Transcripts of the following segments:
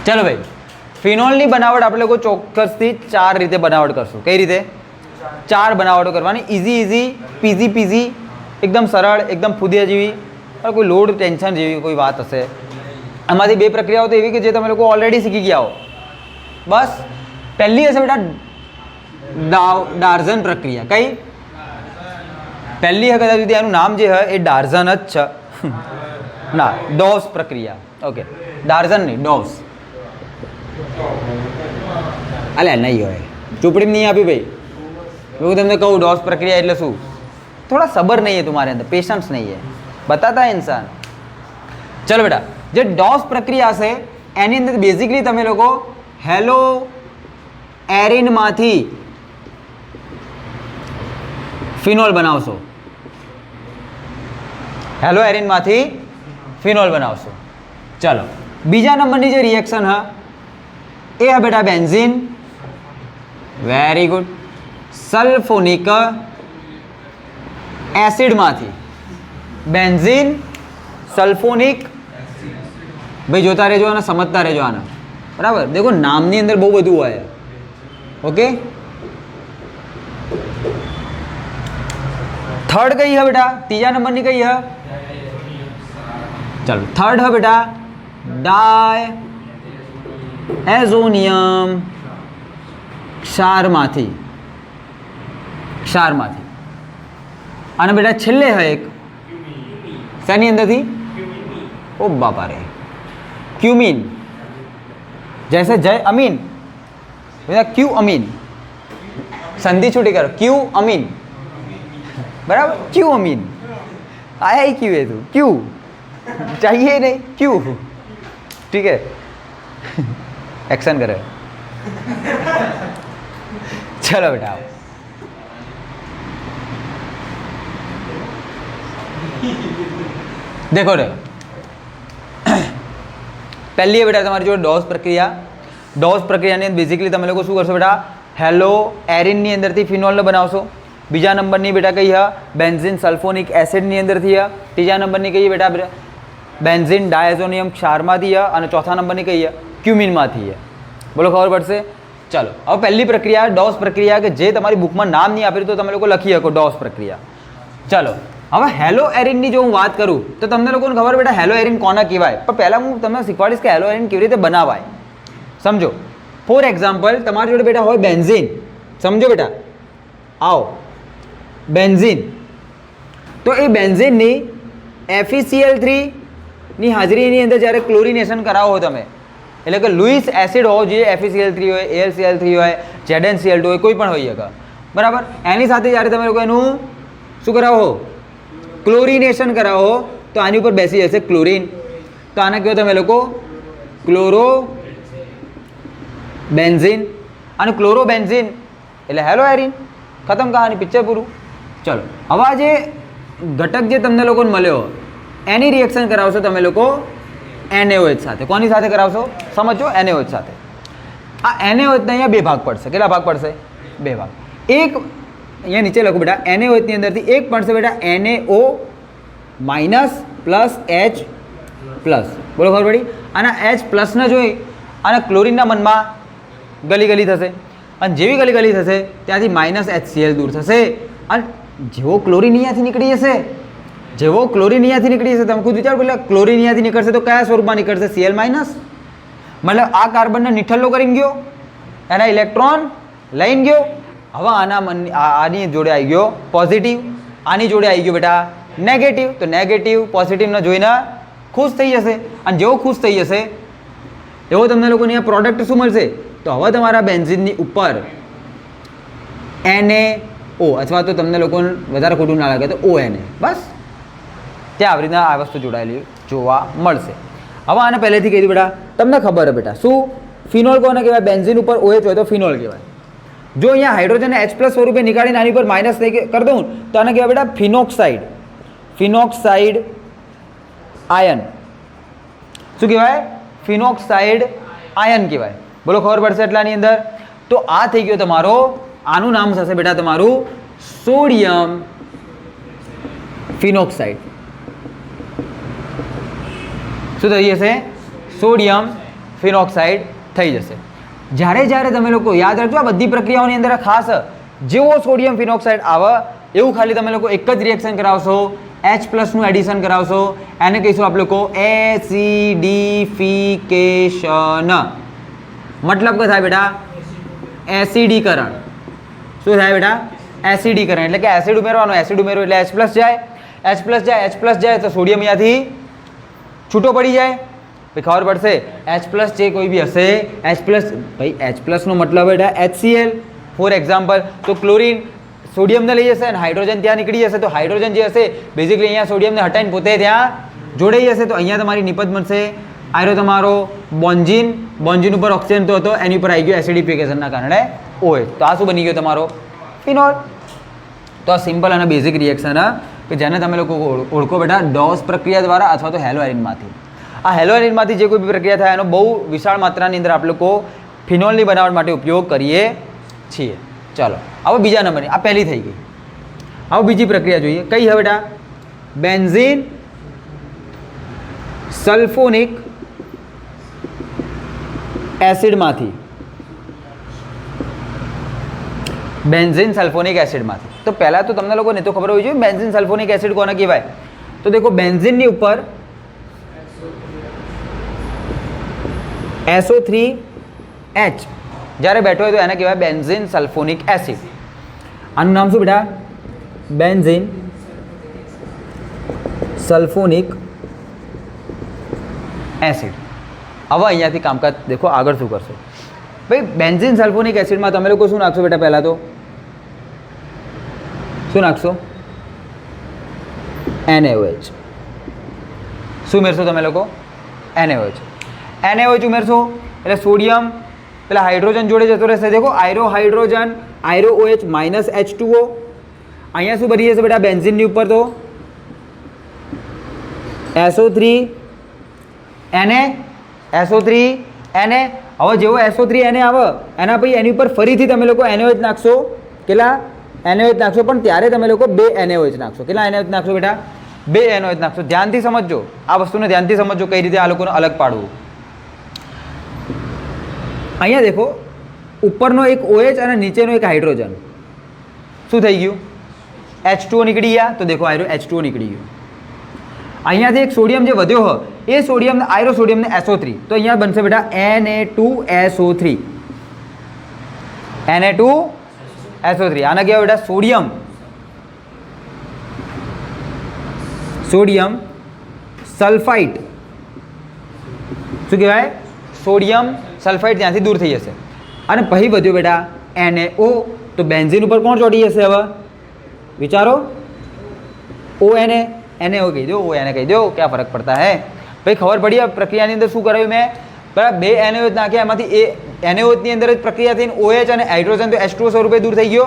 चलो भाई, ફિનોલની બનાવટ આપણે લોકો ચોક્કસથી 4 રીતે બનાવટ કરશું. કઈ રીતે? 4 બનાવટો કરવાની. ઇઝી પીઝી એકદમ સરળ, એકદમ ફુદિયા જેવી, કોઈ લોડ ટેન્શન જેવી કોઈ વાત હશે. આમાંથી 2 પ્રક્રિયાઓ તો એવી કે જે તમે લોકો ઓલરેડી શીખી ગયા હો. બસ પહેલી હશે બેટા ડાર્ઝન પ્રક્રિયા. કઈ પહેલી હશે? કદાચ એનું નામ જે હોય એ ડાર્ઝન જ છે. ના, ડોવ્સ પ્રક્રિયા. ઓકે, ડાર્ઝન નહીં, ડોવ્સ. અલ્યા નહીં હોય, ચોપડી નહીં આપી ભાઈ. હું તમને કહું ડોવ્સ પ્રક્રિયા એટલે શું? थोड़ा सब्र नहीं है तुम्हारे अंदर, पेशेंस नहीं है, बताता है इंसान. चलो बेटा, जो डॉस प्रक्रिया से एनी अंदर बेसिकली तमे लोगो हेलो एरिन माथी फिनोल बनावशो. हेलो एरिन माथी फिनोल बनावशो. चलो बीजा नंबर की जो रिएक्शन है ये है बेटा benzene. Very good. Sulphonic acid माथी बेंजीन सल्फोनिक. भाई जोता रहो ने समझता रहो आना. बराबर. देखो नामनी अंदर बहुत बधु है. ओके. थर्ड कई है बेटा? तीजा नंबर की कई है? चलो थर्ड है बेटा डाई एजोनियम क्षार माथी. અને બેટા છેલ્લે है एक શેની અંદરથી? ओ बापा रे, क्यूमीन. जैसे जय अमीन बेटा, क्यू अमीन संधि छूटी करो, क्यू अमीन. बराबर, क्यू अमीन. आया ही क्यों है तू? क्यू चाहिए नहीं, क्यू. ठीक है, एक्शन करे. चलो बेटा देखो रे, पहली है बेटा तुम्हारी जो डॉस प्रक्रिया. डॉस प्रक्रिया ने बेसिकली તમે લોકો શું કરશો બેટા? હેલો એરિન ની અંદરથી ફિનોલ બનાવશો. બીજા નંબરની બેટા કઈ છે? બેન્ઝીન સલ્ફોનિક એસિડ ની અંદરથી છે. ત્રીજા નંબરની કઈ બેટા? બેન્ઝીન ડાયઝોનિયમ ક્ષારમાંથી છે. અને ચોથા નંબરની કઈ છે? ક્યુમિનમાંથી છે. બોલો ખબર પડશે? ચલો હવે પહેલી પ્રક્રિયા ડોસ પ્રક્રિયા કે જે તમારી બુકમાં નામ નહીં આપેલું તો તમે લોકો લખી શકો ડોસ પ્રક્રિયા. ચલો હવે હેલો એરિનની જો હું વાત કરું તો તમને લોકોને ખબર બેટા હેલો એરિન કોને કહેવાય? પણ પહેલાં હું તમને શીખવાડીશ કે હેલો એરિન કેવી રીતે બનાવાય. સમજો. ફોર એક્ઝામ્પલ તમારી જોડે બેટા હોય બેન્ઝીન. સમજો બેટા, આવો બેન્ઝીન. તો એ બેન્ઝીનની FeCl3 ની હાજરીની અંદર જ્યારે ક્લોરિનેશન કરાવો તમે, એટલે કે લુઈસ એસિડ હોવો જોઈએ, FeCl3 હોય, AlCl3 હોય, ZnCl2 હોય, કોઈ પણ હોઈ શકે. બરાબર. એની સાથે જ્યારે તમે લોકો એનું શું કરાવો? ક્લોરિનેશન કરાવો તો આની ઉપર બેસી જશે ક્લોરીન. તો આને કહો તમે લોકો ક્લોરો બેન્ઝીન. અને ક્લોરો બેન્ઝીન એટલે હેલો એરિન. ખતમ કહાની, પિક્ચર પૂરું. ચલો હવે આ જે ઘટક જે તમને લોકોને મળ્યો એની રિએક્શન કરાવશો તમે લોકો NaOH સાથે. કોની સાથે કરાવશો? સમજો, NaOH સાથે. આ NaOH ને અહીંયા 2 ભાગ પડશે. કેટલા ભાગ પડશે? 2 ભાગ. એક અહીંયા નીચે લખો બેટા, NaOH ની અંદરથી એક પડશે બેટા NaO minus plus H plus. બોલો ખબર પડી? અને H પ્લસને જોઈ અને ક્લોરીનના મનમાં ગલી થશે. અને જેવી ગલી થશે ત્યાંથી માઇનસ HCl દૂર થશે. અને જેવો ક્લોરીન અહીંયાથી નીકળી જશે, તમે ખુદ વિચારો. એટલે ક્લોરીન અહીંયાથી નીકળશે તો કયા સ્વરૂપમાં નીકળશે? Cl minus. મતલબ આ કાર્બનને નિઠલ્લો કરીને ગયો, એના ઇલેક્ટ્રોન લઈને ગયો. હવે આની જોડે આવી ગયો પોઝિટિવ, આની જોડે આવી ગયો બેટા નેગેટિવ. તો નેગેટિવ પોઝિટિવને જોઈને ખુશ થઈ જશે. અને જેવો ખુશ થઈ જશે એવો તમને લોકોને અહીંયા પ્રોડક્ટ શું મળશે? તો હવે તમારા બેન્ઝીનની ઉપર NaO અથવા તો તમને લોકોને વધારે ખોટું ના લાગે તો ONA. બસ ત્યાં આવી રીતના આ વસ્તુ જોડાયેલી જોવા મળશે. હવે આને પહેલેથી કહી દીધું બેટા, તમને ખબર છે બેટા શું ફિનોલ કોને કહેવાય? બેન્ઝીન ઉપર OH હોય તો ફિનોલ કહેવાય. જો અહીંયા હાઇડ્રોજનને H પ્લસ સ્વરૂપે નીકાળીને આની પર માઇનસ કરી દઉં તો આને કહેવાય બેટા ફિનોક્સાઇડ આયન. શું કહેવાય? ફિનોક્સાઇડ આયન કહેવાય. બોલો ખબર પડશે એટલાની અંદર. તો આ થઈ ગયો તમારો, આનું નામ થશે બેટા તમારું સોડિયમ ફિનોક્સાઇડ. શું થઈ જશે? સોડિયમ ફિનોક્સાઇડ થઈ જશે. જ્યારે તમે લોકો યાદ રાખજો, આ બધી પ્રક્રિયાઓની અંદર ખાસ જેવો સોડિયમ ફિનોક્સાઇડ આવે એવું ખાલી તમે લોકો એક જ રિએક્શન કરાવશો, H+ નું એડિશન કરાવશો, એને કહીશું આપણે લોકો એસિડિફિકેશન. મતલબ શું થાય બેટા? એસિડીકરણ. શું થાય બેટા? એસિડીકરણ. એટલે કે એસિડ ઉમેરવાનો, એસિડ ઉમેરો એટલે H+ જાય, H+ જાય તો સોડિયમ અહીંયાથી છૂટો પડી જાય. ભાઈ ખબર પડશે, H+ જે કોઈ બી હશે, H+, ભાઈ H+ નો મતલબ બેટા HCl. ફોર એક્ઝામ્પલ, તો ક્લોરીન સોડિયમને લઈ જશે અને હાઇડ્રોજન ત્યાં નીકળી જશે, તો હાઇડ્રોજન જે હશે બેઝિકલી અહીંયા સોડિયમને હટાવીને પોતે ત્યાં જોડાઈ જશે, તો અહીંયા તમારી નિપજ બનશે. આયરો તમારો બોન્ઝીન, બોન્ઝીન ઉપર ઓક્સિજન તો હતો, એની ઉપર આવી ગયો એસિડિફિકેશનના કારણે OH. તો આ શું બની ગયો તમારો? ફિનોલ. તો આ સિમ્પલ અને બેઝિક રિએક્શન કે જેને તમે લોકો ઓળખો બેટા ડોસ પ્રક્રિયા દ્વારા અથવા તો હેલોએરિનમાંથી. આ હેલોએરિનમાંથી જે કોઈ બી પ્રક્રિયા થાય એનો બહુ વિશાળ માત્રાની અંદર આપણે લોકો ફિનોલની બનાવટ માટે ઉપયોગ કરીએ છીએ. ચાલો હવે બીજા નંબરની, આ પહેલી થઈ ગઈ. હવે બીજી પ્રક્રિયા જોઈએ. કઈ હવે બેટા? બેન્ઝીન સલ્ફોનિક એસિડમાંથી. બેન્ઝીન સલ્ફોનિક એસિડમાંથી. તો પહેલાં તો તમને લોકોને તો ખબર હોવી જોઈએ બેન્ઝીન સલ્ફોનિક એસિડ કોને કહેવાય. તો દેખો બેન્ઝીનની ઉપર SO3H જ્યારે બેઠો હોય તો એને કહેવાય બેન્ઝીન સલ્ફોનિક એસિડ. આનું નામ શું બેટા? Benzene sulphonic acid. હવે અહીંયાથી કામકાજ દેખો આગળ શું કરશો. ભાઈ બેન્ઝીન સલ્ફોનિક એસિડમાં તમે લોકો શું નાખશો બેટા? પહેલાં તો શું નાખશો? NaOH. શું ઉમેરશો તમે લોકો? NaOH. NaOH ઉમેરશો એટલે સોડિયમ પેલા હાઇડ્રોજન જોડે જતો રહેશે. દેખો આયરો હાઇડ્રોજન, આયરો OH -H2O. અહીંયા શું બની જશે બેટા બેન્ઝીનની ઉપર? તો SO3 Na, SO3 Na. હવે જેવો SO3 Na આવે એના પછી એની ઉપર ફરીથી તમે લોકો NaOH નાખશો. કેટલા NaOH નાખશો? પણ ત્યારે તમે લોકો 2 NaOH નાખશો. કેટલા NaOH નાખશો બેટા? 2 NaOH નાખશો. ધ્યાનથી સમજજો, આ વસ્તુને ધ્યાનથી સમજજો કઈ રીતે આ લોકોને અલગ પાડવું. અહીંયા દેખો ઉપરનો એક OH અને નીચેનો એક હાઇડ્રોજન શું થઈ ગયું? H2O નીકળી ગયા. તો દેખો આયરો H2O નીકળી ગયું. અહીંયાથી એક સોડિયમ જે વધ્યો હોય એ સોડિયમ આયરો સોડિયમને SO3, તો અહીંયા બનશે બેટા Na2SO3. Na2SO3. આને કહેવાય બેટા સોડિયમ સલ્ફાઇડ. શું કહેવાય? સોડિયમ સલ્ફાઇડ ત્યાંથી દૂર થઈ જશે. અને પછી વધ્યો બેટા NaO. તો બેન્ઝીન ઉપર કોણ ચોટી જશે હવે? વિચારો. ONA. NaO કહી દો, ONA કહી દો, ક્યાં ફરક પડતા હે ભાઈ? ખબર પડી આ પ્રક્રિયાની અંદર શું કરાયું મેં? બરાબર 2 NaOH નાખ્યા, એમાંથી NaOH ની અંદર જ પ્રક્રિયા થઈને OH અને હાઇડ્રોજન તો H2O સ્વરૂપે દૂર થઈ ગયો.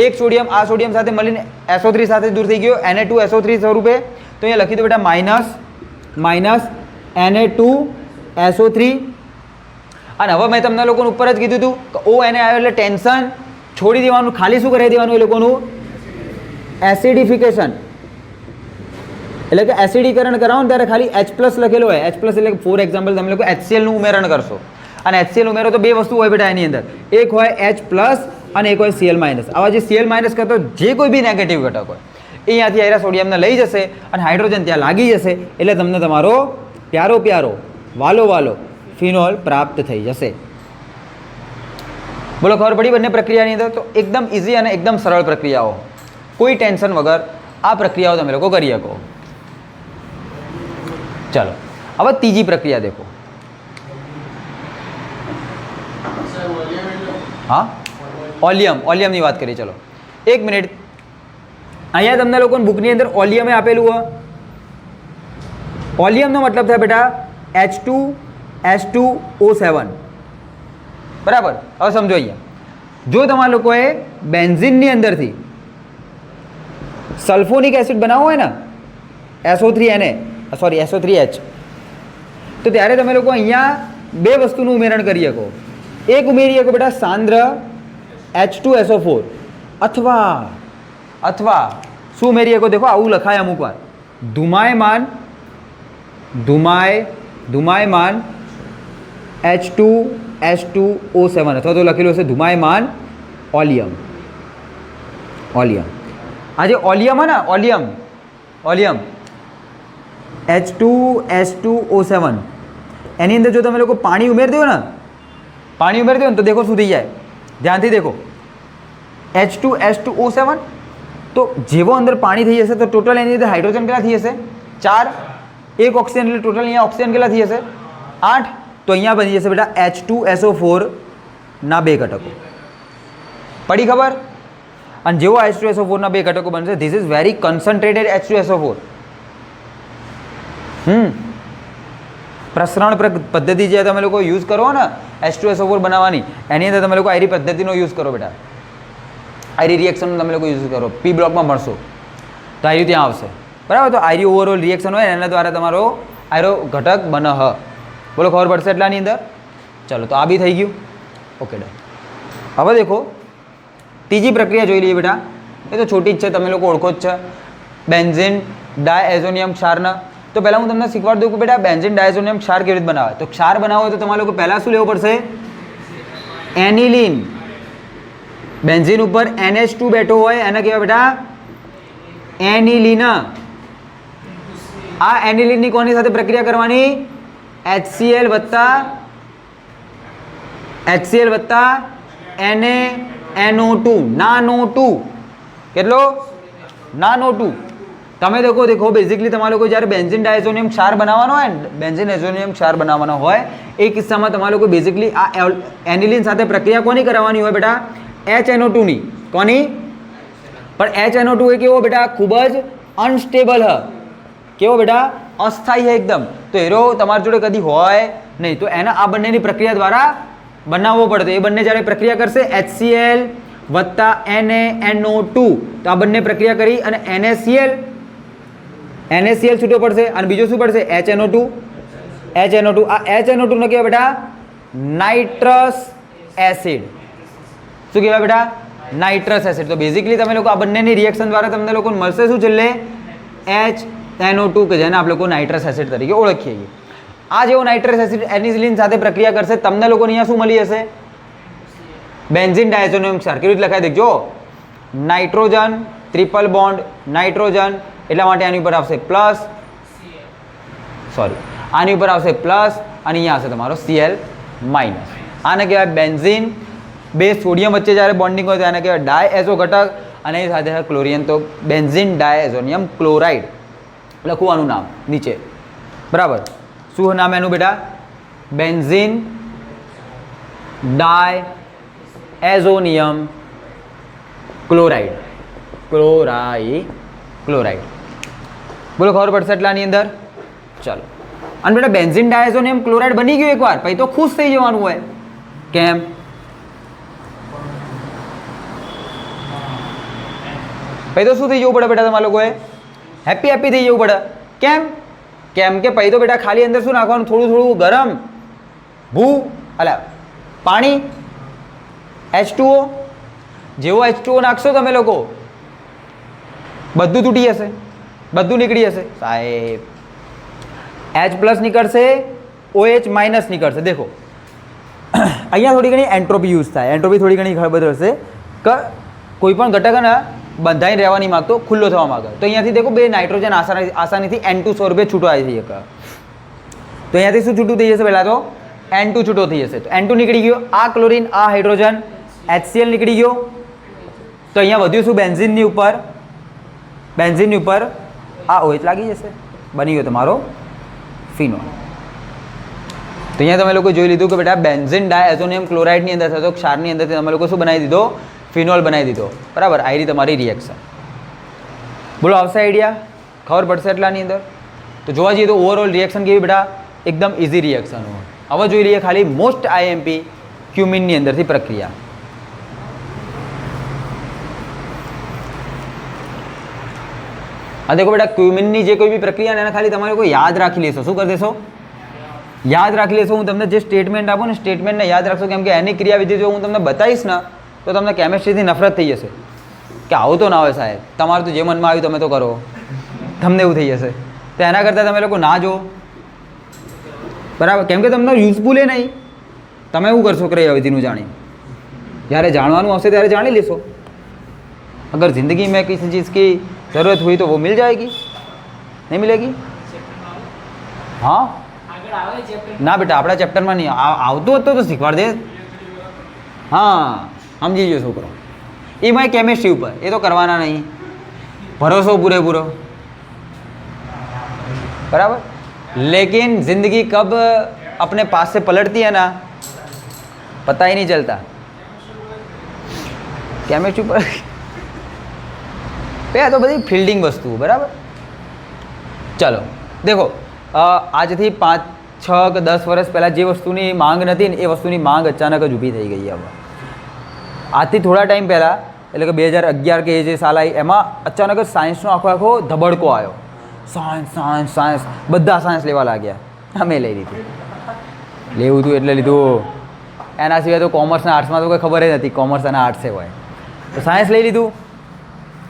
એક સોડિયમ આ સોડિયમ સાથે મળીને SO3 સાથે દૂર થઈ ગયો Na2SO3 સ્વરૂપે. તો અહીંયા લખી દો બેટા -Na2SO3. અને હવે મેં તમને લોકોને ઉપર જ કીધું હતું કે ONA આવ્યો એટલે ટેન્શન છોડી દેવાનું, ખાલી શું કરાવી દેવાનું એ લોકોનું? એસિડિફિકેશન. એટલે કે એસિડીકરણ કરાવો ને ત્યારે ખાલી H+ લખેલો હોય. H+ એટલે ફોર એક્ઝામ્પલ તમે લોકો HCl નું ઉમેરણ કરશો. અને HCl ઉમેરો તો બે વસ્તુ હોય બેટા એની અંદર, એક હોય H+ અને એક હોય Cl-. આવા જે Cl- કરતો જે કોઈ બી નેગેટિવ ઘટક હોય એ અહીંયાથી આયરા સોડિયમને લઈ જશે અને હાઇડ્રોજન ત્યાં લાગી જશે. એટલે તમને તમારો પ્યારો વાલો ફિનોલ પ્રાપ્ત થઈ જશે. બોલો ખબર પડી બંને પ્રક્રિયાની અંદર? તો એકદમ ઇઝી અને એકદમ સરળ પ્રક્રિયાઓ, કોઈ ટેન્શન વગર આ પ્રક્રિયાઓ તમે લોકો કરી શકો. ચાલો હવે ત્રીજી પ્રક્રિયા દેખો. હા ઓલિયમની વાત કરીએ. ચલો 1 મિનિટ. અહીંયા તમને લોકોને બુકની અંદર ઓલિયમે આપેલું હોય. ઓલિયમનો મતલબ થાય બેટા H2S2O7. બરાબર. હવે સમજો અહીંયા જો તમારા લોકોએ બેન્ઝીનની અંદરથી સલ્ફોનિક એસિડ બનાવવો હોય ને SO3H, તો ત્યારે તમે લોકો અહીંયા બે વસ્તુનું ઉમેરણ કરી શકો. એક ઉમેરી શકો બેટા સાંદ્ર H2SO4 અથવા શું ઉમેરી શકો? દેખો આવું લખાય અમુક વાર ધુમાયમાન H2SO7 અથવા તો લખેલું હશે ધુમાયમાન ઓલિયમ. ઓલિયમ આ જે ઓલિયમ હે ને ઓલિયમ H2SO7 એની અંદર જો તમે લોકો પાણી ઉમેરી દો ને તો દેખો શું થઈ જાય, ધ્યાનથી દેખો. H2SO7 તો જેવો અંદર પાણી થઈ જશે તો ટોટલ એની અંદર હાઇડ્રોજન કેટલા થઈ જશે? 4. એક ઓક્સિજન એટલે ટોટલ અહીંયા ઓક્સિજન કેટલા થઈ જશે? 8. તો અહીંયા બની જશે બેટા H2SO4 ના 2 ઘટકો. પડી ખબર? અને જેવો H2SO4 ના 2 ઘટકો બનશે, ધીસ ઇઝ વેરી કન્સન્ટ્રેટેડ H2SO4. પ્રસરણ પદ્ધતિ જે તમે લોકો યુઝ કરો ને H2SO4 બનાવવાની, એની અંદર તમે લોકો આઈરી પદ્ધતિનો યુઝ કરો બેટા. આઈરી રિએક્શનનો તમે લોકો યુઝ કરો, પી બ્લોકમાં મળશો તો આઈરી ત્યાં આવશે, બરાબર. તો આઈરી ઓવરઓલ રિએક્શન હોય એના દ્વારા તમારો આયરો ઘટક બને હ. બોલો ખબર પડશે એટલાની અંદર? ચલો તો આ બી થઈ ગયું. Okay done. હવે દેખો ત્રીજી પ્રક્રિયા જોઈ લઈએ બેટા. એ તો છોટી જ છે, તમે લોકો ઓળખો જ છે, બેન્ઝીન ડાયએઝોનિયમ ક્ષારના. તો પહેલાં હું તમને શીખવાડી દઉં કે બેટા બેન્ઝીન ડાયએઝોનિયમ ક્ષાર કેવી રીતે બનાવે. તો ક્ષાર બનાવો હોય તો તમારે લોકો પહેલાં શું લેવું પડશે? એનિલિન. બેન્ઝીન ઉપર NH2 બેઠો હોય એને કહેવાય બેટા એનિલિન. આ એનિલિનની કોની સાથે પ્રક્રિયા કરવાની? HCl વત્તા NaNO2 નાનો 2. કેટલો? નાનો 2. તમે દેખો બેઝિકલી તમારે લોકો જ્યારે બેન્ઝીન ડાયઝોનિયમ ક્ષાર બનાવવાનો હોય ને, બેન્ઝીન ડાયઝોનિયમ ક્ષાર બનાવવાનો હોય એ કિસ્સામાં તમારે લોકો બેઝિકલી આ એનિલિન સાથે પ્રક્રિયા કોની કરાવવાની હોય બેટા? HNO2 ની. કોની? પણ HNO2 એ કેવો બેટા? ખૂબ જ અનસ્ટેબલ હ. કેવો બેટા? અસ્થાયી है એકદમ. તો એરો તમારી જોડે કદી હોય નહીં. તો એના આ બંનેની પ્રક્રિયા દ્વારા બનાવવો પડે. એ બંને જ્યારે પ્રક્રિયા કરશે HCl વત્તા NaNO2, તો આ બંને પ્રક્રિયા કરી અને NaCl છૂટો પડશે અને બીજો શું પડશે? HNO2. આ HNO2 ને કહેવાય બેટા નાઇટ્રસ એસિડ. શું કહેવાય બેટા? Nitrous acid. તો બેઝિકલી તમે લોકો આ બંનેની રિએક્શન દ્વારા તમને લોકોને મળશે શું છેલ્લે? HNO2 કે જેને આપણે લોકો નાઇટ્રસ એસિડ તરીકે ઓળખીએ છીએ. આ જેવો નાઇટ્રસ એસિડ એનિલિન સાથે પ્રક્રિયા કરશે, તમને લોકોને અહીંયા શું મળી હશે? બેન્ઝીન ડાયઝોનિયમ ક્ષાર. કેવી રીતે લખાય દેખજો? નાઇટ્રોજન ટ્રિપલ બોન્ડ નાઇટ્રોજન, એટલા માટે આની ઉપર આવશે પ્લસ, આની ઉપર આવશે પ્લસ અને અહીંયા આવશે તમારો Cl માઇનસ. આને કહેવાય બેન્ઝીન. બે સોડિયમ વચ્ચે જ્યારે બોન્ડિંગ હોય તો એને કહેવાય ડાયએઝો ઘટક અને એ સાથે ક્લોરિન. તો બેન્ઝીન ડાયએઝોનિયમ ક્લોરાઇડ લખવાનું નામ નીચે, બરાબર. શું નામ એનું બેટા? Benzene diazonium chloride. ક્લોરાઇડ. બોલો ખબર પડશે એટલાની અંદર? ચાલો. અને બેટા બેન્ઝીન ડાયએઝોનિયમ ક્લોરાઇડ બની ગયું એકવાર, પછી તો ખુશ થઈ જવાનું હોય. કેમ? પછી તો શું થઈ જવું પડે બેટા? તમારા લોકોએ હેપી થઈ જવું પડે. કેમ કે પછી તો બેટા ખાલી અંદર શું નાખવાનું? થોડું ગરમ પાણી H2O. જેવો H2O નાખશો તમે લોકો બધું તૂટી જશે, બધું નીકળી જશે સાહેબ. H+ નીકળશે, OH- નીકળશે. દેખો અહીંયા થોડી ઘણી એન્ટ્રોપી યુઝ થાય. એન્ટ્રોપી થોડી ઘણી ખબર હશે કે કોઈ પણ ઘટક ને બંધાઈને રહેવા નહીં માગતો, ખુલ્લો થવા માગે તો અહીંયાથી દેખો બે નાઇટ્રોજન આસાનીથી N2 સ્વરૂપે છૂટો આવી શકે. તો અહીંયાથી શું છૂટું થઈ જશે? પહેલાં તો N2 છૂટો થઈ જશે. તો N2 નીકળી ગયો, આ ક્લોરિન, આ હાઇડ્રોજન, HCl નીકળી ગયો. તો અહીંયા વધ્યું શું? બેન્ઝીનની ઉપર આ OH લાગી જશે, બની ગયો તમારો ફિનોલ. તો અહીંયા તમે લોકો જોઈ લીધું કે બેટા બેન્ઝીન ડાયએઝોનિયમ ક્લોરાઇડની અંદર થતો ક્ષારની અંદરથી તમે લોકો શું બનાવી દીધો? ફિનોલ બનાવી દીધો, બરાબર. આયરી તમારી રિએક્શન. બોલો આવશે આઈડિયા? ખબર પડશે એટલાની અંદર? તો જોવા જઈએ તો ઓવરઓલ રિએક્શન કેવી બેટા? એકદમ ઇઝી રિએક્શન હોય. હવે જોઈ લઈએ ખાલી મોસ્ટ IMP ક્યુમિનની અંદરથી પ્રક્રિયા. આ દેખો બેટા ક્યુમિનની જે કોઈ બી પ્રક્રિયા એને ખાલી તમારે કોઈ યાદ રાખી લેશો. શું કરી દેશો? યાદ રાખી લેશો. હું તમને જે સ્ટેટમેન્ટ આપું ને સ્ટેટમેન્ટને યાદ રાખશો, કેમ કે એની ક્રિયાવિધિ જો હું તમને બતાવીશ ને તો તમને કેમેસ્ટ્રીથી નફરત થઈ જશે કે આવું તો ના હોય સાહેબ, તમારું તો જે મનમાં આવ્યું તમે તો કરો, તમને એવું થઈ જશે. તો એના કરતાં તમે લોકો ના જો, બરાબર, કેમ કે તમને યુઝફુલ એ નહીં. તમે શું કરશો ક્રય અવધિનું જાણી? જ્યારે જાણવાનું આવશે ત્યારે જાણી લેશો. अगर ज़िंदगी में किसी चीज़ की ज़रूरत हुई तो वो मिल जाएगी, नहीं मिलेगी? हाँ ना बेटा, अपना चैप्टर में नहीं आवતું હતું તો શીખવાડ દે. हाँ समझी जो छोकरो એ मैं केमिस्ट्री ऊपर ये तो करवाना नहीं, भरोसो पूरेपूरो बराबर. लेकिन ज़िंदगी कब अपने पास से पलटती है ना, पता ही नहीं चलता. केमिस्ट्री पर पे तो बड़ी फील्डिंग वस्तु बराबर. चलो देखो આજથી 5, 6 કે 10 વર્ષ પહેલાં જે વસ્તુની માંગ નથી ને એ વસ્તુની માંગ અચાનક જ ઊભી થઈ ગઈ. હવે આજથી થોડા ટાઈમ પહેલાં એટલે કે 2011 કે એ જે સાલ આવી એમાં અચાનક જ સાયન્સનો આખો ધબડકો આવ્યો. સાયન્સ સાયન્સ સાયન્સ બધા સાયન્સ લેવા લાગ્યા. અમે લઈ લીધું, લેવું હતું એટલે લીધું. એના સિવાય તો કોમર્સના આર્ટ્સમાં તો કોઈ ખબર જ નથી કોમર્સ અને આર્ટ્સ હોય, તો સાયન્સ લઈ લીધું.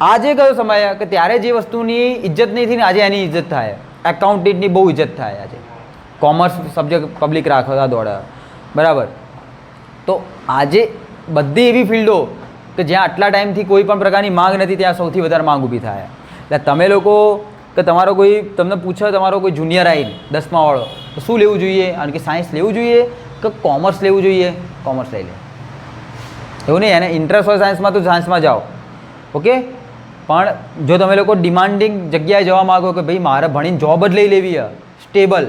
આજે કયો સમય કે ત્યારે જે વસ્તુની ઇજ્જત નહીં થઈ ને આજે એની ઇજ્જત થાય. એકાઉન્ટન્ટની બહુ ઇજ્જત થાય આજે. કોમર્સ સબ્જેક્ટ પબ્લિક રાખવા દોડે બરાબર. તો આજે બધી એવી ફિલ્ડો કે જ્યાં આટલા ટાઈમથી કોઈ પણ પ્રકારની માંગ નથી ત્યાં સૌથી વધારે માંગ ઊભી થાય. એટલે તમે લોકો કે તમારો કોઈ તમને પૂછે, તમારો કોઈ જુનિયર આવીને 10મા વાળો તો શું લેવું જોઈએ, અને કે સાયન્સ લેવું જોઈએ કે કોમર્સ લેવું જોઈએ, કોમર્સ લઈ લે. એવું નહીં, એને ઇન્ટરેસ્ટ હોય સાયન્સમાં તો સાયન્સમાં જાઓ, ઓકે. પણ જો તમે લોકો ડિમાન્ડિંગ જગ્યાએ જવા માગો કે ભાઈ મારે ભણીને જોબ જ લઈ લેવી છે સ્ટેબલ,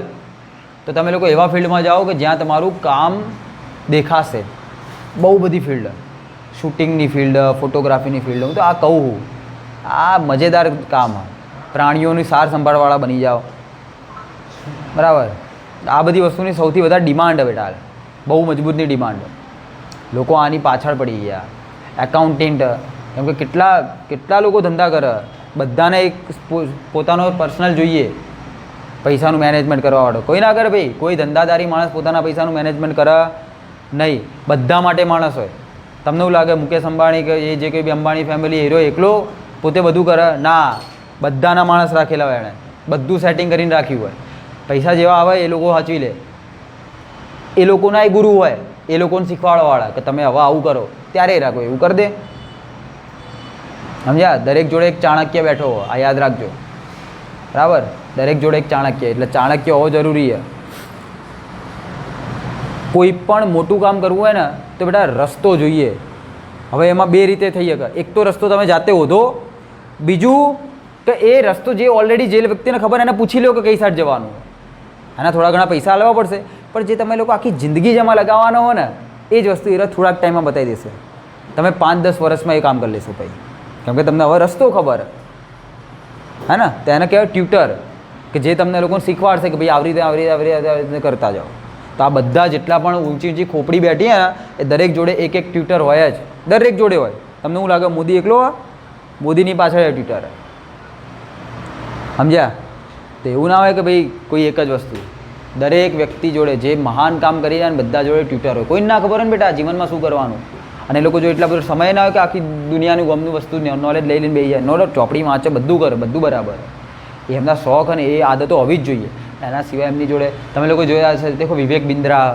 તો તમે લોકો એવા ફિલ્ડમાં જાઓ કે જ્યાં તમારું કામ દેખાશે. બહુ બધી ફિલ્ડ, શૂટિંગની ફિલ્ડ, ફોટોગ્રાફીની ફિલ્ડ, હું તો આ કહું છું આ મજેદાર કામ. પ્રાણીઓની સાર સંભાળવાળા બની જાઓ બરાબર. આ બધી વસ્તુની સૌથી વધારે ડિમાન્ડ છે બેટા, બહુ મજબૂતની ડિમાન્ડ. લોકો આની પાછળ પડી ગયા. એકાઉન્ટન્ટ, કેમ કે કેટલા લોકો ધંધા કરે, બધાને એક પોતાનો પર્સનલ જોઈએ પૈસાનું મેનેજમેન્ટ કરવાવાળો. કોઈ ના કરે ભાઈ, કોઈ ધંધાદારી માણસ પોતાના પૈસાનું મેનેજમેન્ટ કરે નહીં. બધા માટે માણસ હોય. તમને એવું લાગે મુકેશ અંબાણી કે એ જે કોઈ બી અંબાણી ફેમિલી હીરો એકલો પોતે બધું કરે? ના, બધાના માણસ રાખેલા હોય, એણે બધું સેટિંગ કરીને રાખ્યું હોય. પૈસા જેવા આવે એ લોકો સાચવી લે. એ લોકોના એ ગુરુ હોય, એ લોકોને શીખવાડવાવાળા કે તમે હવે આવું કરો, ત્યારે રાખો એવું કરી દે. સમજ્યા? દરેક જોડે એક ચાણક્ય બેઠો હોય, આ યાદ રાખજો બરાબર. દરેક જોડે એક ચાણક્ય, એટલે ચાણક્ય હોવો જરૂરી છે. કોઈ પણ મોટું કામ કરવું હોય ને તો બેટા રસ્તો જોઈએ. હવે એમાં બે રીતે થઈ શકે. એક તો રસ્તો તમે જાતે શોધો, બીજું કે એ રસ્તો જે ઓલરેડી જે વ્યક્તિને ખબર એને પૂછી લો કે કઈ સાઈડ જવાનું. એના થોડા ઘણા પૈસા લેવા પડશે, પણ જે તમે લોકો આખી જિંદગી જેમાં લગાવવાનો હોય ને એ જ વસ્તુ એ થોડાક ટાઈમમાં બતાવી દેશે. તમે 5-10 વર્ષમાં એ કામ કરી લેશો ભાઈ, કેમ કે તમને હવે રસ્તો ખબર હે ને. તેને કહેવાય ટ્યુટર, કે જે તમને લોકોને શીખવાડશે કે ભાઈ આવી રીતે કરતા જાઓ. તો આ બધા જેટલા પણ ઊંચી ઊંચી ખોપડી બેઠી હે ને એ દરેક જોડે એક ટ્યુટર હોય જ, દરેક જોડે હોય. તમને શું લાગે મોદી એકલો હોય? મોદીની પાછળ ટ્યુટર, સમજ્યા? તો એવું ના હોય કે ભાઈ કોઈ એક જ વસ્તુ. દરેક વ્યક્તિ જોડે જે મહાન કામ કરી રહ્યા ને બધા જોડે ટ્યુટર હોય. કોઈને ના ખબર હોય ને બેટા જીવનમાં શું કરવાનું. અને એ લોકો જો એટલા બધો સમય ના હોય કે આખી દુનિયાનું ગમનું વસ્તુ નોલેજ લઈ લઈને બેસી જાય. નોલેજ ચોપડી વાંચે, બધું કરે, બધું બરાબર. એ એમના શોખ અને એ આદતો હોવી જ જોઈએ. એના સિવાય એમની જોડે તમે લોકો જોયા છે, દેખો વિવેક બિંદ્રા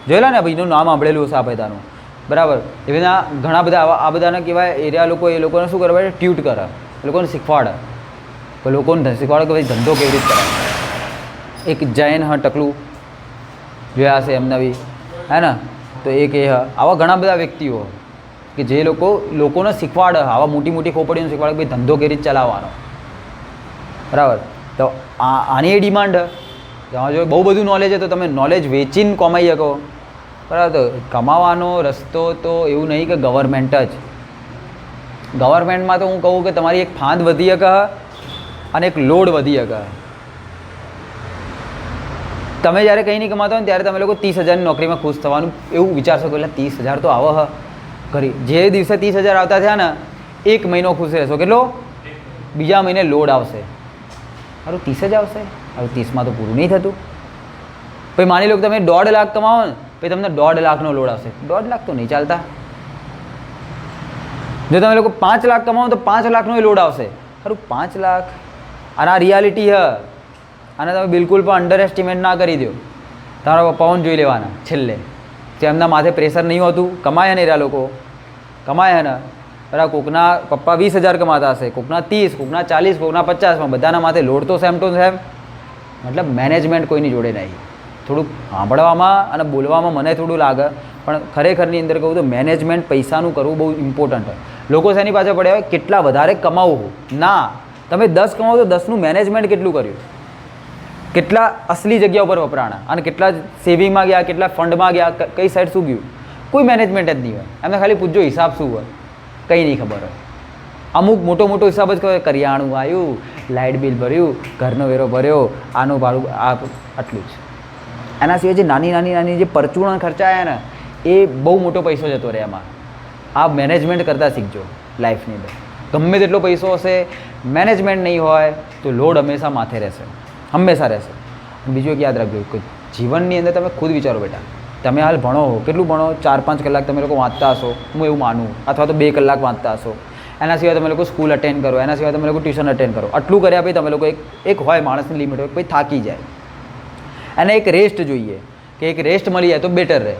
જોયેલા ને, ભાઈનું નામ સાંભળેલું હશે આ બધાનું બરાબર. એ બધા ઘણા બધા આ બધાને કહેવાય એરિયા લોકો. એ લોકોને શું કરે? ટ્યુટ કરે, એ લોકોને શીખવાડે, કે લોકોને શીખવાડે કે ભાઈ ધંધો કેવી રીતે કરાય. એક જૈન ટકલું જોયા હશે એમના બી, હે ને. તો એક એ આવા ઘણા બધા વ્યક્તિઓ કે જે લોકોને શીખવાડે, આવા મોટી મોટી ખોપડીઓને શીખવાડે કે ભાઈ ધંધો કેવી રીતે ચલાવવાનો બરાબર. તો આની એ ડિમાન્ડ તમારા જો બહુ બધું નોલેજ છે તો તમે નોલેજ વેચીને કમાઈ શકો બરાબર. તો કમાવાનો રસ્તો તો એવું નહીં કે ગવર્મેન્ટ જ. ગવર્મેન્ટમાં તો હું કહું કે તમારી એક ફાંદ વધી શકે અને એક લોડ વધી શકે. તમે જ્યારે કંઈ નહીં કમાતા હોય ને ત્યારે તમે લોકો 30,000ની નોકરીમાં ખુશ થવાનું એવું વિચારશો કે એટલે 30,000 તો આવો ઘરી. જે દિવસે 30,000 આવતા થયા ને 1 મહિનો ખુશ રહેશો. કેટલો? બીજા મહિને લોડ આવશે. સારું 30 જ આવશે, હવે 30માં તો પૂરું નહીં થતું. પછી માની લો કે તમે 1.5 લાખ કમાવો ને, પછી તમને 1.5 લાખનો લોડ આવશે. 1.5 લાખ તો નહીં ચાલતા. જો તમે લોકો 5 લાખ કમાવો તો 5 લાખનો લોડ આવશે. સારું 5 લાખ, અને આ રિયાલિટી છે. આને તમે બિલકુલ પણ અંડર એસ્ટિમેટ ના કરી દો. તમારા પપ્પાઓને જોઈ લેવાના છેલ્લે જે એમના માથે પ્રેશર નહીં હોતું, કમાયા ને એરા લોકો કમાયા ને બરાબર. કોકના પપ્પા 20,000 કમાતા હશે, કોકના 30, કોકના 40, કોકના 50, બધાના માથે લોડ તો સેમ ટુ સેમ. મતલબ મેનેજમેન્ટ કોઈની જોડે નહીં. થોડુંક સાંભળવામાં અને બોલવામાં મને થોડું લાગે, પણ ખરેખરની અંદર કહું તો મેનેજમેન્ટ પૈસાનું કરવું બહુ ઇમ્પોર્ટન્ટ હોય. લોકો શેની પાછળ પડ્યા હોય, કેટલા વધારે કમાવું ના. તમે 10 કમાવો તો 10નું મેનેજમેન્ટ કેટલું કર્યું, કેટલા અસલી જગ્યા ઉપર વપરાણા અને કેટલા સેવિંગમાં ગયા, કેટલા ફંડમાં ગયા, કઈ સાઈડ શું ગયું, કોઈ મેનેજમેન્ટ જ નહીં હોય. એમને ખાલી પૂછજો હિસાબ શું હોય, કંઈ નહીં ખબર હોય. અમુક મોટો હિસાબ જ કહે, કરિયાણું આવ્યું, લાઇટ બિલ ભર્યું, ઘરનો વેરો ભર્યો, આનું ભાડું, આ આટલું જ. એના સિવાય જે નાની જે પરચુરણ ખર્ચાયા ને એ બહુ મોટો પૈસો જતો રહે એમાં. આ મેનેજમેન્ટ કરતાં શીખજો લાઈફની અંદર. ગમે તેટલો પૈસો હશે, મેનેજમેન્ટ નહીં હોય તો લોડ હંમેશા માથે રહેશે, હંમેશા રહેશે. બીજું એક યાદ રાખજો કે જીવનની અંદર તમે ખુદ વિચારો બેટા, તમે હાલ ભણો, કેટલું ભણો, 4-5 કલાક તમે લોકો વાંચતા હશો, હું એવું માનું, અથવા તો 2 કલાક વાંચતા હશો. એના સિવાય તમે લોકો સ્કૂલ અટેન્ડ કરો, એના સિવાય તમે લોકો ટ્યુશન અટેન્ડ કરો. આટલું કર્યા પછી તમે લોકો એક હોય માણસની લિમિટ હોય, પછી થાકી જાય. અને એક રેસ્ટ જોઈએ કે એક રેસ્ટ મળી જાય તો બેટર રહે.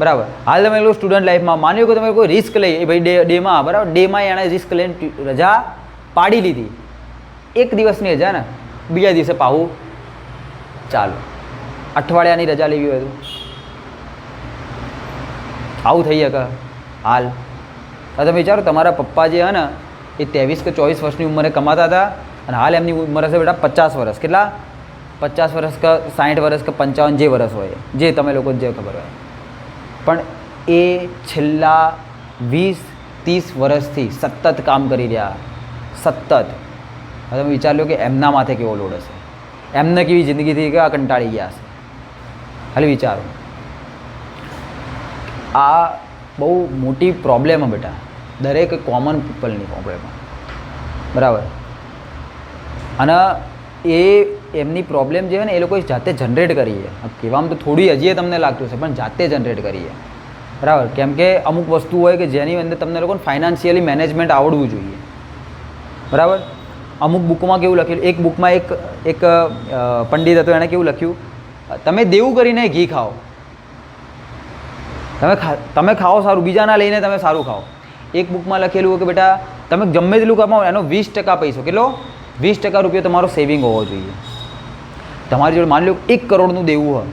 બરાબર. હાલ તમે લોકો સ્ટુડન્ટ લાઈફમાં માન્યું કે તમે કોઈ રિસ્ક લઈ, એ ભાઈ ડેમાં બરાબર, ડેમાં એણે રિસ્ક લઈને રજા પાડી લીધી, 1 દિવસની રજા ને, બીજા દિવસે પાવું ચાલો. અઠવાડિયાની રજા લેવી હોય તો આવું થઈ શકે હાલ. તમે વિચારો તમારા પપ્પા જે હે ને એ 23 કે 24 વર્ષની ઉંમરે કમાતા હતા અને હાલ એમની ઉંમર હશે બેટા 50 વર્ષ. કેટલા? 50 વર્ષ કે 60 વર્ષ કે 55 જે વર્ષ હોય, જે તમે લોકો જે ખબર હોય. પણ એ છેલ્લા 20-30 વર્ષથી સતત કામ કરી રહ્યા, સતત. હવે તમે વિચાર લો કે એમના માથે કેવો લોડ હશે, એમને કેવી જિંદગીથી કેવા કંટાળી ગયા હશે. ખાલી વિચારો. આ બહુ મોટી પ્રોબ્લેમ છે બેટા, દરેક કોમન પીપલની પ્રોબ્લેમ, બરાબર. અને એ એમની પ્રોબ્લેમ જે છે ને એ લોકોએ જાતે જનરેટ કરી છે. કહેવામાં તો થોડી હજી તમને લાગતું છે, પણ જાતે જનરેટ કરી છે, બરાબર. કેમ કે અમુક વસ્તુ હોય કે જેની અંદર તમને લોકોને ફાઇનાન્શિયલી મેનેજમેન્ટ આવડવું જોઈએ, બરાબર. અમુક બુકમાં કેવું લખેલું, એક બુકમાં એક પંડિત હતો, એણે કેવું લખ્યું, તમે દેવું કરીને ઘી ખાઓ, તમે ખાઓ સારું, બીજાના લઈને તમે સારું ખાઓ. એક બુકમાં લખેલું કે બેટા તમે ગમે તેટલું કમાઓ એનો 20% પૈસો, કેટલો? 20% રૂપિયો તમારો સેવિંગ હોવો જોઈએ. તમારી જોડે માની લો 1 કરોડનું દેવું હોય,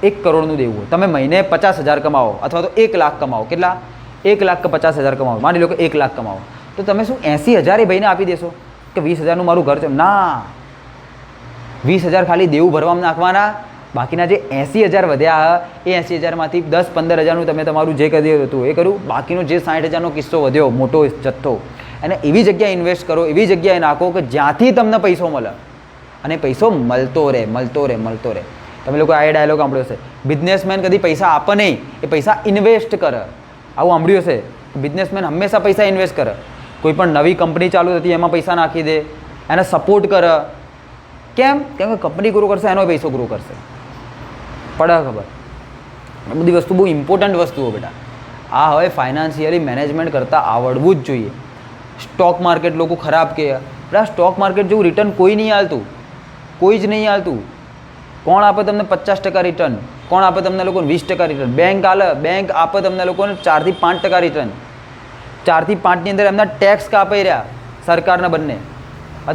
1 કરોડનું દેવું હોય, તમે મહિને 50,000 કમાવો અથવા તો 1 લાખ કમાવો. કેટલા? 1 લાખ કે 50,000 કમાવો. માની લો કે 1 લાખ કમાવો, તો તમે શું 80,000 એ ભાઈને આપી દેશો કે 20,000નું મારું ઘર છે? ના, 20,000 ખાલી દેવું ભરવામાં નાખવાના, બાકીના જે 80,000 વધ્યા એ 80,000માંથી 10-15,000નું તમે તમારું જે કર્યું હતું એ કર્યું, બાકીનો જે 60,000નો કિસ્સો વધ્યો મોટો જથ્થો, અને એવી જગ્યાએ ઇન્વેસ્ટ કરો, એવી જગ્યાએ નાખો કે જ્યાંથી તમને પૈસો મળે, અને પૈસો મળતો રહે, મળતો રહે, મળતો રહે. તમે લોકો આ ડાયલોગ સાંભળ્યો હશે, બિઝનેસમેન કદી પૈસા આપે નહીં, એ પૈસા ઇન્વેસ્ટ કરે. આવું સાંભળ્યું હશે, બિઝનેસમેન હંમેશા પૈસા ઇન્વેસ્ટ કરે. કોઈ પણ નવી કંપની ચાલુ થતી એમાં પૈસા નાખી દે, એને સપોર્ટ કરે. કેમ? કેમ કે કંપની ગ્રો કરશે, એનો પૈસો ગ્રો કરશે. પડે ખબર? આ બધી વસ્તુ બહુ ઇમ્પોર્ટન્ટ વસ્તુઓ બેટા. આ હવે ફાઇનાન્શિયલી મેનેજમેન્ટ કરતાં આવડવું જ જોઈએ. સ્ટોક માર્કેટ લોકો ખરાબ કહે, બેટા સ્ટોક માર્કેટ જેવું રિટર્ન કોઈ નહીં આવતું, કોઈ જ નહીં આવતું. કોણ આપે તમને 50% રિટર્ન? કોણ આપે તમને લોકોને 20% રિટર્ન? બેંક આલે, બેંક આપે તમને લોકોને 4-5% રિટર્ન. 4-5ની અંદર એમના ટેક્સ કાપાઈ રહ્યા સરકારના બંને.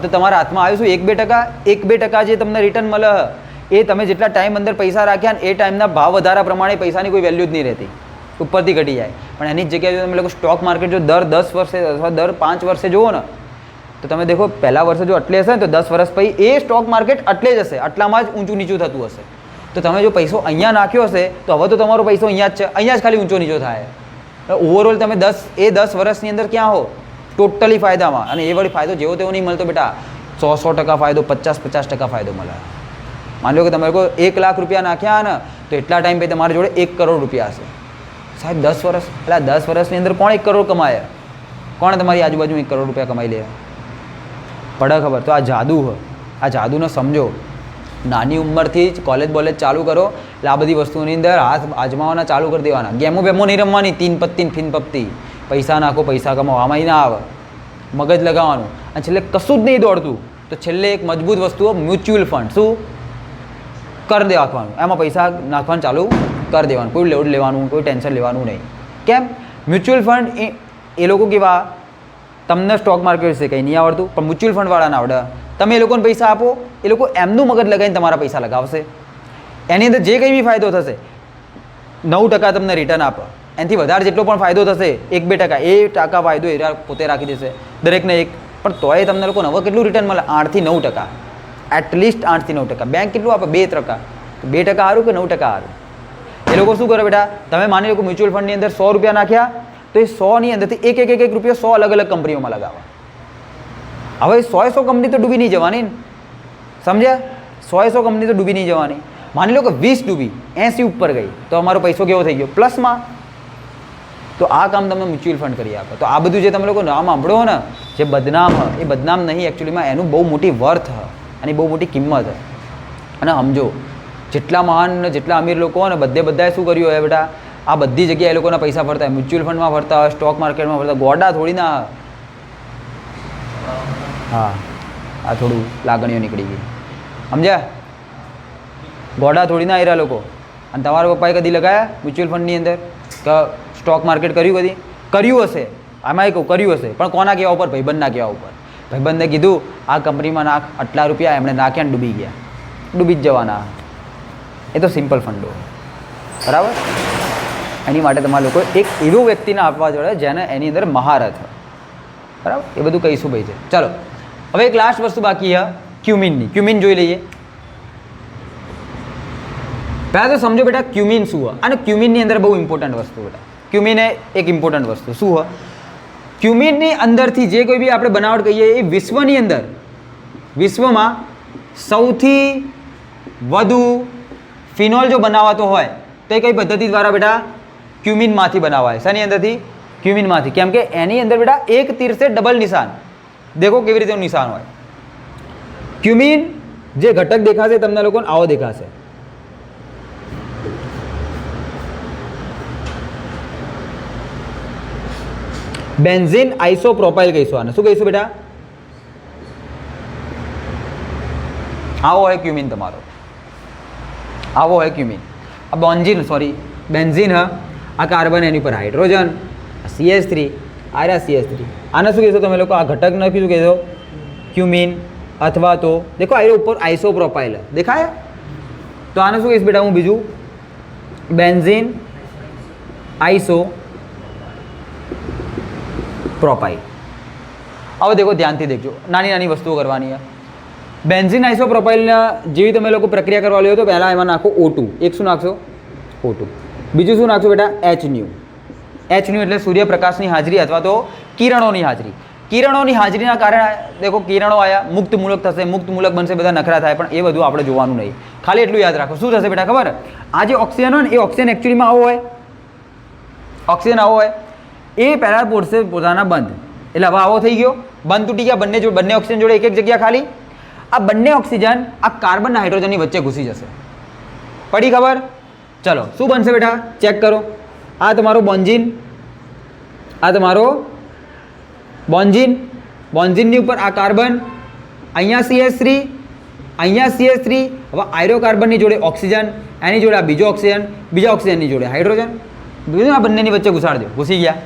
તો તમારા હાથમાં આવ્યું શું? 1-2% જે તમને રિટર્ન મળે એ તમે જેટલા ટાઈમ અંદર પૈસા રાખ્યા ને એ ટાઈમના ભાવ વધારા પ્રમાણે પૈસાની કોઈ વેલ્યુ જ નહીં રહેતી, ઉપરથી ઘટી જાય. પણ એની જ જગ્યાએ તમે લોકો સ્ટોક માર્કેટ જો દર 10 વર્ષે અથવા દર 5 વર્ષે જુઓ ને તો તમે દેખો, પહેલા વર્ષે જો આટલે હશે ને તો 10 વર્ષ પછી એ સ્ટોક માર્કેટ આટલે જ હશે, આટલામાં જ ઊંચું નીચું થતું હશે. તો તમે જો પૈસો અહીંયા નાખ્યો હશે તો હવે તો તમારો પૈસો અહીંયા જ છે, અહીંયા જ ખાલી ઊંચો નીચો થાય. ઓવરઓલ તમે 10 વર્ષની અંદર ક્યાં હો? ટોટલી ફાયદામાં. અને એ વળી ફાયદો જેવો તેવો નહીં મળતો બેટા, 100% ફાયદો, 50% ફાયદો મળે. માની લો કે તમે લોકો 1 લાખ રૂપિયા નાખ્યા ને તો એટલા ટાઈમ પછી તમારી જોડે 1 કરોડ રૂપિયા હશે. સાહેબ 10 વર્ષ, એટલે 10 વર્ષની અંદર કોણ 1 કરોડ કમાય? કોણ તમારી આજુબાજુ 1 કરોડ રૂપિયા કમાઈ લે? પડે ખબર? તો આ જાદુ હોય, આ જાદુને સમજો. નાની ઉંમરથી જ કોલેજ ચાલુ કરો એટલે આ બધી વસ્તુની અંદર હાથ આજમાવાના ચાલુ કરી દેવાના. ગેમો બેમો નહીં રમવાની, 3 પત્તી ફીન પત્તી, પૈસા નાખો પૈસા કમાવો, આમાં ના આવે. મગજ લગાવવાનું. અને છેલ્લે કશું જ નહીં દોડતું તો છેલ્લે એક મજબૂત વસ્તુ મ્યુચ્યુઅલ ફંડ. શું કરી દે નાખવાનું? એમાં પૈસા નાખવાનું ચાલુ કરી દેવાનું, કોઈ લોડ લેવાનું, કોઈ ટેન્શન લેવાનું નહીં. કેમ? મ્યુચ્યુઅલ ફંડ એ લોકો કેવા, તમને સ્ટોક માર્કેટ વિશે કંઈ નહીં આવડતું, પણ મ્યુચ્યુઅલ ફંડવાળાને આવડે. તમે એ લોકોને પૈસા આપો, એ લોકો એમનું મગજ લગાવીને તમારા પૈસા લગાવશે. એની અંદર જે કંઈ બી ફાયદો થશે, 9% તમને રિટર્ન આપે. એનાથી વધારે જેટલો પણ ફાયદો થશે, 1-2%, એ ટકા ફાયદો એ પોતે રાખી દેશે દરેકને એક. પણ તોય તમને લોકોને હવે કેટલું રિટર્ન મળે? 8-9%, એટલીસ્ટ 8-9%. બેંક કેટલું આપે? 2%. 2% સારું કે 9% સારું? એ લોકો શું કરે બેટા, તમે માની લો કે મ્યુચ્યુઅલ ફંડની અંદર 100 રૂપિયા નાખ્યા, તો એ 100ની અંદરથી એક રૂપિયો 100 અલગ અલગ કંપનીઓમાં લગાવવા. હવે 100 કંપની તો ડૂબી નહીં જવાની ને, સમજ્યા? 100 કંપની તો ડૂબી નહીં જવાની. માની લો કે 20 ડૂબી, 80 ઉપર ગઈ, તો અમારો પૈસો કેવો થઈ ગયો? પ્લસમાં. તો આ કામ તમને મ્યુચ્યુઅલ ફંડ કરી આપે. તો આ બધું જે તમે લોકો નામ સાંભળો ને, જે બદનામ હ, એ બદનામ નહીં, એકચ્યુઅલીમાં એનું બહુ મોટી વર્થ હ અને બહુ મોટી કિંમત હ. અને સમજો, જેટલા મહાન ને જેટલા અમીર લોકો હોય ને, બધાએ શું કર્યું હોય બેટા? આ બધી જગ્યાએ એ લોકોના પૈસા ફરતા હોય, મ્યુચ્યુઅલ ફંડમાં ફરતા હોય, સ્ટોક માર્કેટમાં ફરતા. ગોડા થોડી ના. હા, આ થોડું લાગણીઓ નીકળી ગઈ, સમજ્યા? ગોડા થોડી ના આવ્યા લોકો. અને તમારા પપ્પાએ કદી લગાયા મ્યુચ્યુઅલ ફંડની અંદર કે સ્ટોક માર્કેટ કર્યું? કદી કર્યું હશે, આમાં એક કર્યું હશે, પણ કોના કહેવા ઉપર? ભાઈબંધના કહેવા ઉપર. ભાઈબંધને કીધું આ કંપનીમાં નાખ, આટલા રૂપિયા, એમણે નાખ્યા ને ડૂબી ગયા. ડૂબી જ જવાના. એ તો સિમ્પલ ફંડો, બરાબર? એની માટે તમારા લોકો એક એવો વ્યક્તિને આપવા જોઈએ જેને એની અંદર મહારથ, બરાબર? એ બધું કહીશું ભાઈ છે. ચાલો, હવે એક લાસ્ટ વસ્તુ બાકી છે ક્યુમિનની. ક્યુમિન જોઈ લઈએ. પહેલાં તો સમજો બેટા ક્યુમિન શું હોય. અને ક્યુમિનની અંદર બહુ ઇમ્પોર્ટન્ટ વસ્તુ બેટા, ક્યુમિન એ એક ઇમ્પોર્ટન્ટ વસ્તુ શું હોય? ક્યુમિનની અંદરથી જે કોઈ બી આપણે બનાવટ કહીએ, એ વિશ્વની અંદર, વિશ્વમાં સૌથી વધુ ફિનોલ જો બનાવાતો હોય તો એ કઈ પદ્ધતિ દ્વારા બેટા? ક્યુમિનમાંથી બનાવાય. શાની અંદરથી? ક્યુમિનમાંથી. કેમ કે એની અંદર બેટા એક તીર સે ડબલ નિશાન. દેખો કેવી રીતે નિશાન હોય. ક્યુમિન જે ઘટક દેખાશે તમને લોકોને આવો દેખાશે. બેન્ઝીન આઇસોપ્રોપાઇલ કહીશું આને. શું કહીશું બેટા? આવો હોય ક્યુમિન તમારો, આવો હોય ક્યુમિન. આ બેન્ઝીન હ, આ કાર્બન, એની ઉપર હાઇડ્રોજન, CH3, આરા CH3. આને શું કહેશો તમે લોકો? આ ઘટક નથી શું કહેશો? ક્યુમિન. અથવા તો દેખો આના ઉપર આઇસોપ્રોપાઇલ દેખાય, તો આને શું કહીશ બેટા? હું બીજું બેન્ઝીન આઇસો પ્રોપાઇલ. હવે દેખો ધ્યાનથી દેખજો, નાની નાની વસ્તુઓ કરવાની છે. બેન્ઝીન આઇસોપ્રોપાઇલના જેવી તમે લોકો પ્રક્રિયા કરવા લ્યો તો પહેલાં એમાં નાખો O2. એક શું નાખશો? O2. બીજું શું નાખશો બેટા? HNu. HNu એટલે સૂર્યપ્રકાશની હાજરી અથવા તો કિરણોની હાજરી. કિરણોની હાજરીના કારણે દેખો કિરણો આવ્યા, મુક્ત મૂલક થશે, મુક્ત મૂલક બનશે, બધા નખરા થાય, પણ એ બધું આપણે જોવાનું નહીં. ખાલી એટલું યાદ રાખો. શું થશે બેટા ખબર? આ જે ઓક્સિજન હોય ને, એ ઓક્સિજન એકચ્યુઅલીમાં આવો હોય, ઓક્સિજન આવો હોય, એ પહેલાં પોડશે પોતાના બંધ. એટલે હવે આવો થઈ ગયો, બંધ તૂટી ગયા, બંને ઓક્સિજન જોડે એક જગ્યા ખાલી. આ બંને ઓક્સિજન આ કાર્બન હાઇડ્રોજનની વચ્ચે ઘૂસી જશે. પડી ખબર? ચલો, શું બનશે બેટા? ચેક કરો. આ તમારો બોન્ઝીન, આ તમારો બોન્ઝીન, બોન્ઝીનની ઉપર આ કાર્બન, અહીંયા CH3, અહીંયા CH3. હવે આયરો કાર્બનની જોડે ઓક્સિજન, એની જોડે આ બીજો ઓક્સિજન, બીજા ઓક્સિજનની જોડે હાઇડ્રોજન. બીજું આ બંનેની વચ્ચે ઘુસાડજો. ઘૂસી ગયા.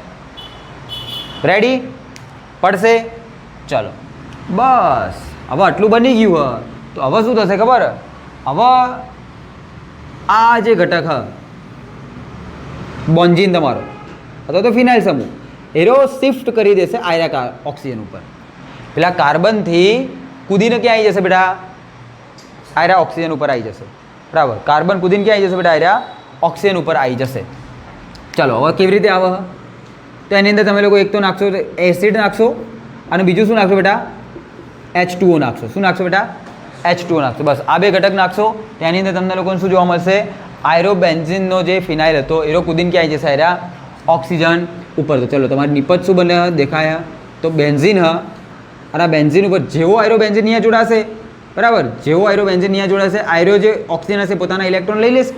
રેડી? પડશે? ચલો બસ, હવે આટલું બની ગયું હ. તો હવે શું થશે ખબર? હવે આ જે ઘટક હ બોન્ઝીન તમારો અથવા તો ફિનાઇલ સમૂહ, એરો શિફ્ટ કરી દેશે આયરા ઓક્સિજન ઉપર. પેલા કાર્બનથી કૂદીને ક્યાં આવી જશે બેટા? આયરા ઓક્સિજન ઉપર આવી જશે. બરાબર? કાર્બન કૂદીને ક્યાં આવી જશે બેટા? આયરા ઓક્સિજન ઉપર આવી જશે. ચલો, હવે કેવી રીતે આવે? તો એની અંદર તમે લોકો એક તો નાખશો એસિડ નાખશો, અને બીજું શું નાખશો બેટા? H2O નાખશો. શું નાખશો બેટા? H2O નાખશો. બસ આ બે ઘટક નાખશો, તેની અંદર તમને લોકોને શું જોવા મળશે? આયરો બેન્ઝીનનો જે ફિનાઇલ હતો એરો કૂદીને ક્યાં આવી જશે? આયરા ઓક્સિજન ઉપર. તો ચલો, તમારી નિપજ શું બને દેખાય? તો બેન્ઝીન હ, અને આ બેન્ઝીન ઉપર જેવો આયરો બેન્ઝીન અહીંયા જોડાશે, બરાબર? જેવો આયરો બેન્ઝીન અહીંયા જોડાશે, આયરો જે ઓક્સિજન હશે પોતાના ઇલેક્ટ્રોન લઈ લેશે.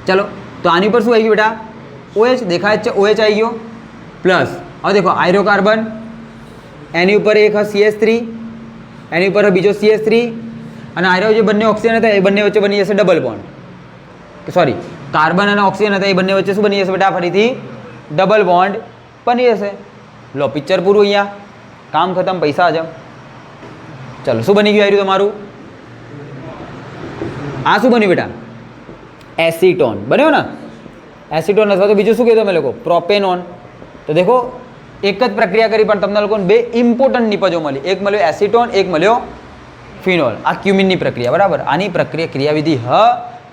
ચલો, તો આની ઉપર શું આવી ગયું બેટા? OH દેખાય જ છે, OH આવી ગયો. પ્લસ હવે દેખો આયરો કાર્બન, એની ઉપર એક CH3, એની ઉપર બીજો CH3, અને આયરો જે બંને ઓક્સિજન હતા એ બંને વચ્ચે બની જશે ડબલ બોન્ડ. સોરી, કાર્બન અને ઓક્સિજન હતા એ બંને વચ્ચે શું બની જશે બેટા ફરીથી ડબલ બોન્ડ બની જશે. લો પિક્ચર પૂરું, અહીંયા કામ ખતમ, પૈસા હજમ. ચલો શું બની ગયું આવ્યું તમારું? આ શું બન્યું બેટા? એસિટોન બન્યો ને. એસિટોન અથવા તો બીજું શું કીધું તમે લોકો? પ્રોપેનોન. તો દેખો એક જ પ્રક્રિયા કરી પણ તમને લોકોને બે ઇમ્પોર્ટન્ટ નિપજો મળી. એક મળ્યો એસિટોન, એક મળ્યો ફિનોલ. આ ક્યુમિનની પ્રક્રિયા બરાબર. આની પ્રક્રિયા ક્રિયાવિધિ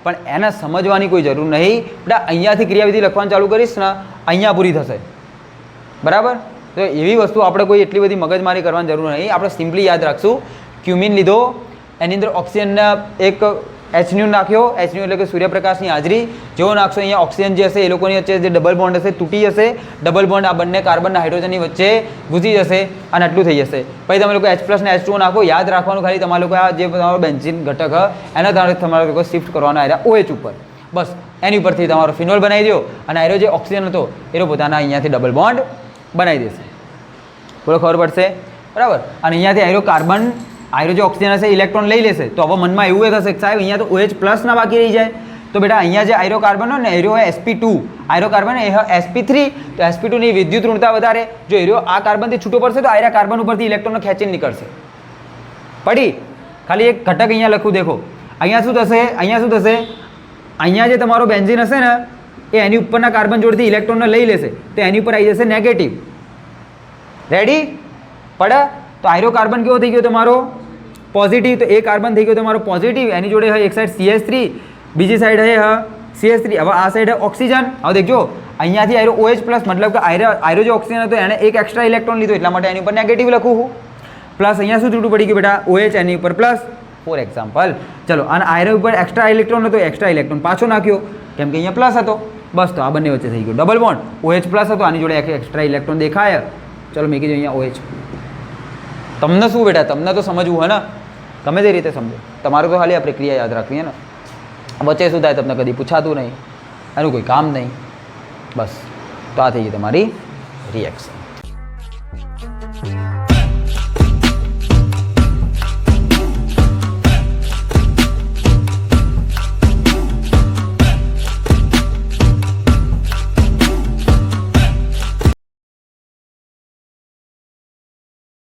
પણ એને સમજવાની કોઈ જરૂર નહીં બેટા. અહીંયાથી ક્રિયાવિધિ લખવાનું ચાલુ કરીશ ને અહીંયા પૂરી થશે બરાબર. તો એવી વસ્તુ આપણે કોઈ એટલી બધી મગજમારી કરવાની જરૂર નહીં. આપણે સિમ્પલી યાદ રાખશું ક્યુમિન લીધો, એની અંદર ઓક્સિજનના એક H નાખ્યો. H એટલે કે સૂર્યપ્રકાશની હાજરી. જેવો નાખશો અહીંયા ઓક્સિજન જે હશે એ લોકોની વચ્ચે જે ડબલ બોન્ડ હશે તૂટી જશે. ડબલ બોન્ડ આ બંને કાર્બનના હાઇડ્રોજનની વચ્ચે ઘૂસી જશે અને આટલું થઈ જશે. પછી તમે લોકો H+ ને H2O નાખો. યાદ રાખવાનું ખાલી તમારા લોકો આ જે તમારો બેન્ઝીન ઘટક એના દ્વારા તમારા લોકો શિફ્ટ કરવાનો આવ્યા OH ઉપર. બસ એની ઉપરથી તમારો ફિનોલ બનાવી દો અને આયરો જે ઓક્સિજન હતો એનો પોતાના અહીંયાથી ડબલ બોન્ડ બનાવી દેશે. બોલો ખબર પડશે બરાબર. અને અહીંયાથી આયરો કાર્બન આયરો જે ઓક્સિજન હશે ઇલેક્ટ્રોન લઈ લેશે. તો હવે મનમાં એવું થશે કે સાહેબ અહીંયા તો OH+ ના બાકી રહી જાય. તો બેટા અહીંયા જે આયરો કાર્બન હોય ને એરો હોય sp2, આયરો કાર્બન એ sp3. તો sp2 ની વિદ્યુત ઋણતા વધારે. જો એરો આ કાર્બનથી છૂટો પડશે તો આયરા કાર્બન ઉપરથી ઇલેક્ટ્રોનને ખેંચીને નીકળશે. પડી ખાલી એક ઘટક અહીંયા લખું દેખો. અહીંયા શું થશે? અહીંયા જે તમારો બેન્ઝીન હશે ને એ એની ઉપરના કાર્બન જોડેથી ઇલેક્ટ્રોનને લઈ લેશે. તો એની ઉપર આવી જશે નેગેટિવ. રેડી પડે. તો આયરો કાર્બન કેવો થઈ ગયો તમારો? પોઝિટિવ. તો એ કાર્બન થઈ ગયો તમારો પોઝિટિવ. એની જોડે હોય એક સાઈડ CH3, બીજી સાઈડ હે CH3. હવે આ સાઈડ ઓક્સિજન. હવે દેખજો અહીંયાથી આયરો OH+, મતલબ કે આયરો જે ઓક્સિજન હતો એને એક એક્સ્ટ્રા ઇલેક્ટ્રોન લીધો એટલા માટે એની ઉપર નેગેટિવ લખું હું. પ્લસ અહીંયા શું છૂટું પડી ગયું બેટા? OH એની ઉપર પ્લસ, ફોર એક્ઝામ્પલ. ચલો અને આયરો ઉપર એક્સ્ટ્રા ઇલેક્ટ્રોન હતો, એક્સ્ટ્રા ઇલેક્ટ્રોન પાછો નાખ્યો કેમ કે અહીંયા પ્લસ હતો. બસ તો આ બંને વચ્ચે થઈ ગયું ડબલ બોન્ડ. OH+ હતો, આની જોડે એક્સ્ટ્રા ઇલેક્ટ્રોન દેખાય. ચલો મેં કીધું અહીંયા OH. તમને શું બેટા? તમને તો સમજવું હોય ને, ગમે તે રીતે સમજો. તમારે તો ખાલી આ પ્રક્રિયા યાદ રાખવી હે ને. વચ્ચે શું થાય તમને કદી પૂછાતું નહીં, એનું કોઈ કામ નહીં. બસ તો આ થઈ ગઈ તમારી રિએક્શન.